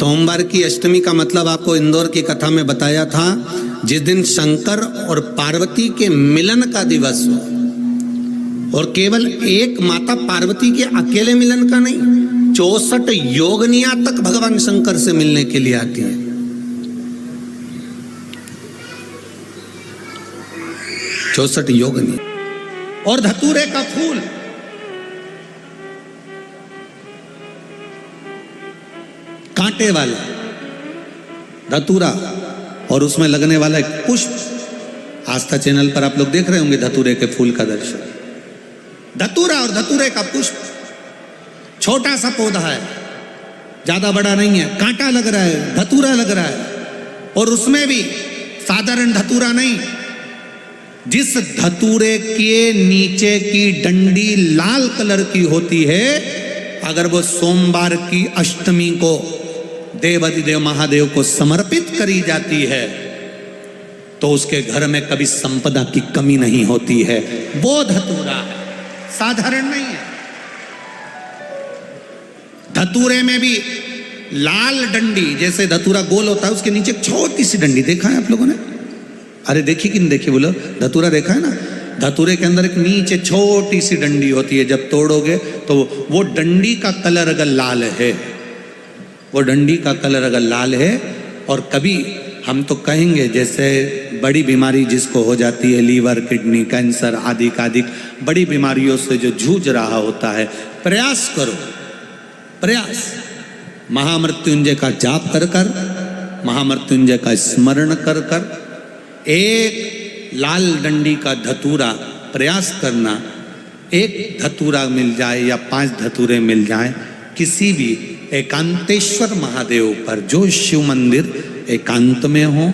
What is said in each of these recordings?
सोमवार की अष्टमी का मतलब आपको इंदौर की कथा में बताया था, जिस दिन शंकर और पार्वती के मिलन का दिवस हो। और केवल एक माता पार्वती के अकेले मिलन का नहीं, 64 योगनियां तक भगवान शंकर से मिलने के लिए आती है। चौसठ योगनी और धतूरे का फूल, कांटे वाला धतूरा और उसमें लगने वाला एक पुष्प। आस्था चैनल पर आप लोग देख रहे होंगे धतूरे के फूल का दर्शन। धतूरा और धतूरे का पुष्प, छोटा सा पौधा है, ज्यादा बड़ा नहीं है, कांटा लग रहा है, धतूरा लग रहा है। और उसमें भी साधारण धतूरा नहीं, जिस धतूरे के नीचे की डंडी लाल कलर की होती है, अगर वो सोमवार की अष्टमी को देवाधिदेव महादेव को समर्पित करी जाती है तो उसके घर में कभी संपदा की कमी नहीं होती है। वो धतूरा है, साधारण नहीं है। धतूरे में भी लाल डंडी, जैसे धतूरा गोल होता है उसके नीचे एक छोटी सी डंडी, देखा है आप लोगों ने? अरे देखी कि नहीं देखी बोलो? धतूरा देखा है ना? धतूरे के अंदर एक नीचे छोटी सी डंडी होती है, जब तोड़ोगे तो वो डंडी का कलर अगर लाल है, वो डंडी का कलर अगर लाल है, और कभी हम तो कहेंगे जैसे बड़ी बीमारी जिसको हो जाती है, लीवर, किडनी, कैंसर आदि बड़ी बीमारियों से जो जूझ रहा होता है, प्रयास करो, प्रयास महामृत्युंजय का जाप कर कर, महामृत्युंजय का स्मरण कर कर, एक लाल डंडी का धतूरा प्रयास करना। एक धतूरा मिल जाए या 5 धतूरे मिल जाए किसी भी एकांतेश्वर महादेव पर, जो शिव मंदिर एकांत में हो,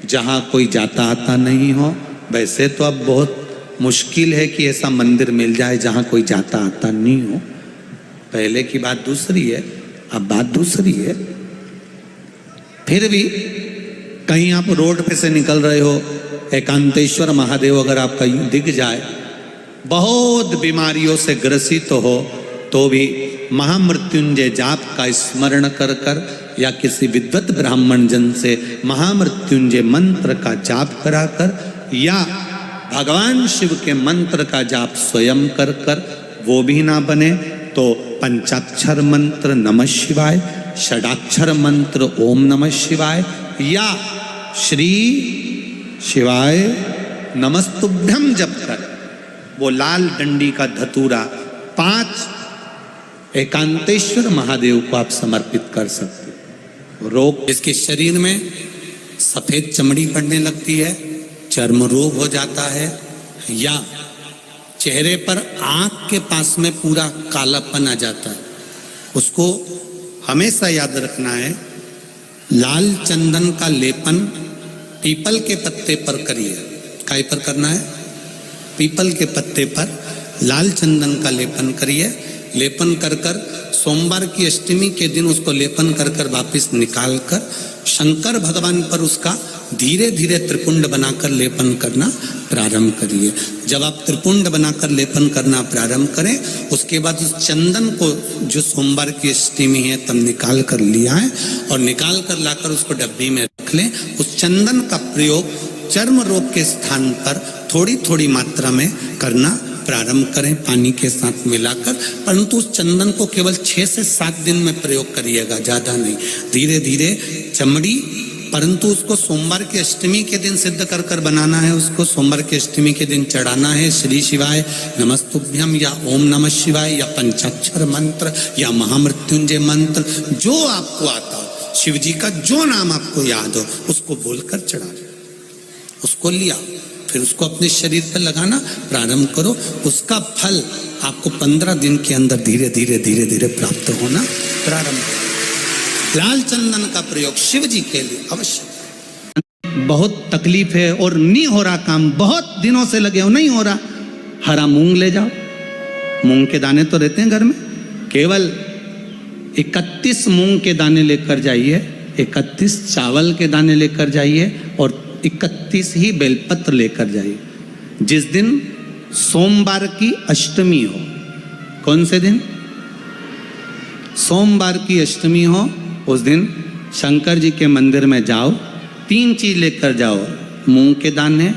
जहाँ कोई जाता आता नहीं हो। वैसे तो अब बहुत मुश्किल है कि ऐसा मंदिर मिल जाए जहाँ कोई जाता आता नहीं हो। पहले की बात दूसरी है, अब बात दूसरी है। फिर भी कहीं आप रोड पे से निकल रहे हो, एकांतेश्वर महादेव अगर आपका दिख जाए, बहुत बीमारियों से ग्रसित हो, तो भी महामृत्युंजय जाप का स्मरण कर कर या किसी विद्वत ब्राह्मण जन से महामृत्युंजय मंत्र का जाप करा कर, या भगवान शिव के मंत्र का जाप स्वयं कर कर, वो भी ना बने तो पंचाक्षर मंत्र नमः शिवाय, षडाक्षर मंत्र ओम नमः शिवाय, या श्री शिवाय नमस्तुभ्यम जप कर वो लाल डंडी का धतूरा 5 एकांतेश्वर महादेव को आप समर्पित कर सकते हो। रोग, इसके शरीर में सफेद चमड़ी पड़ने लगती है, चर्म रोग हो जाता है, या चेहरे पर आंख के पास में पूरा कालापन आ जाता है, उसको हमेशा याद रखना है। लाल चंदन का लेपन पीपल के पत्ते पर करिए। काय पर करना है? पीपल के पत्ते पर लाल चंदन का लेपन करिए। लेपन कर कर सोमवार की अष्टमी के दिन उसको लेपन कर कर वापिस निकाल कर शंकर भगवान पर उसका धीरे धीरे त्रिपुंड बनाकर लेपन करना प्रारंभ करिए। जब आप त्रिपुंड बनाकर लेपन करना प्रारंभ करें, उसके बाद उस चंदन को जो सोमवार की अष्टमी है तब निकाल कर लिया है, और निकाल कर लाकर उसको डब्बी में रख लें। उस चंदन का प्रयोग चर्म रोग के स्थान पर थोड़ी थोड़ी मात्रा में करना प्रारंभ करें, पानी के साथ मिलाकर। परंतु उस चंदन को केवल 6 से 7 दिन में प्रयोग करिएगा, ज्यादा नहीं, धीरे धीरे चमड़ी। परंतु उसको सोमवार की अष्टमी के दिन सिद्ध कर कर बनाना है, उसको सोमवार की अष्टमी के दिन चढ़ाना है श्री शिवाय नमस्तुभ्यम या ओम नमः शिवाय या पंचाक्षर मंत्र या महामृत्युंजय मंत्र, जो आपको आता हो, शिव जी का जो नाम आपको याद हो उसको बोलकर चढ़ा, उसको लिया, फिर उसको अपने शरीर पर लगाना प्रारंभ करो। उसका फल आपको 15 दिन के अंदर धीरे धीरे धीरे धीरे प्राप्त होना प्रारंभ हो। लाल चंदन का प्रयोग शिव जी के लिए अवश्य। बहुत तकलीफ है और नहीं हो रहा काम, बहुत दिनों से लगे हो, नहीं हो रहा, हरा मूंग ले जाओ। मूंग के दाने तो रहते हैं घर में, केवल 31 मूंग के दाने लेकर जाइए, 31 चावल के दाने लेकर जाइए, और 31 ही बेलपत्र लेकर जाइए। जिस दिन सोमवार की अष्टमी हो, कौन से दिन? सोमवार की अष्टमी हो, उस दिन शंकर जी के मंदिर में जाओ, 3 चीज लेकर जाओ, मूंग के दाने,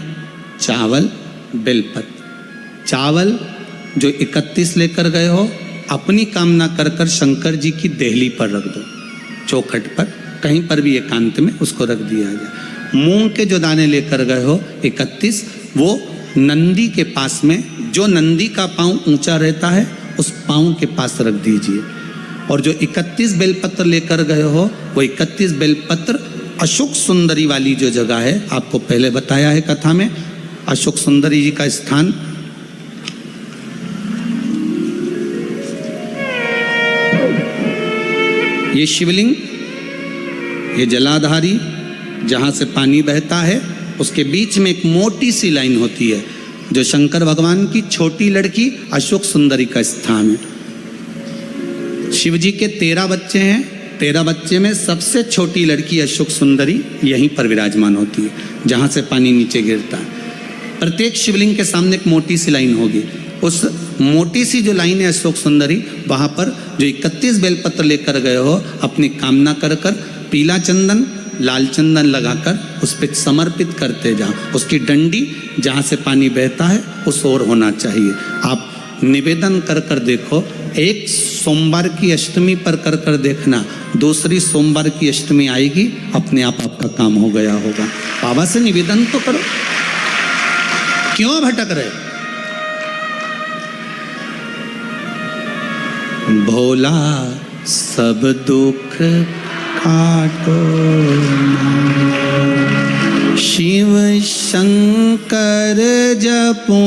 चावल, बेलपत्र। चावल जो 31 लेकर गए हो, अपनी कामना कर कर शंकर जी की देहली पर रख दो, चौखट पर, कहीं पर भी एकांत में उसको रख दिया जाए। मूंग के जो दाने लेकर गए हो 31, वो नंदी के पास में, जो नंदी का पांव ऊंचा रहता है उस पांव के पास रख दीजिए। और जो 31 बेलपत्र लेकर गए हो, वो 31 बेलपत्र अशोक सुंदरी वाली जो जगह है, आपको पहले बताया है कथा में, अशोक सुंदरी जी का स्थान ये शिवलिंग, ये जलाधारी जहाँ से पानी बहता है, उसके बीच में एक मोटी सी लाइन होती है जो शंकर भगवान की छोटी लड़की अशोक सुंदरी का स्थान है। शिव जी के 13 बच्चे हैं, 13 बच्चे में सबसे छोटी लड़की अशोक सुंदरी यहीं पर विराजमान होती है, जहाँ से पानी नीचे गिरता है। प्रत्येक शिवलिंग के सामने एक मोटी सी लाइन होगी, उस मोटी सी जो लाइन है अशोक सुंदरी, वहाँ पर जो 31 बेलपत्र लेकर गए हो, अपनी कामना कर कर पीला चंदन, लाल चंदन लगाकर उस पर समर्पित करते जाओ। उसकी डंडी जहाँ से पानी बहता है उस ओर होना चाहिए। आप निवेदन कर कर देखो, एक सोमवार की अष्टमी पर कर कर देखना, दूसरी सोमवार की अष्टमी आएगी, अपने आप आपका काम हो गया होगा। बाबा से निवेदन तो करो, क्यों भटक रहे? भोला सब दुख काटो, शिव शंकर जपो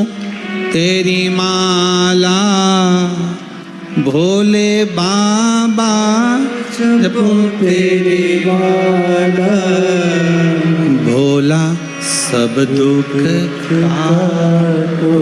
तेरी माला, भोले बाबा जपो तेरी माला, भोला सब दुख काटो।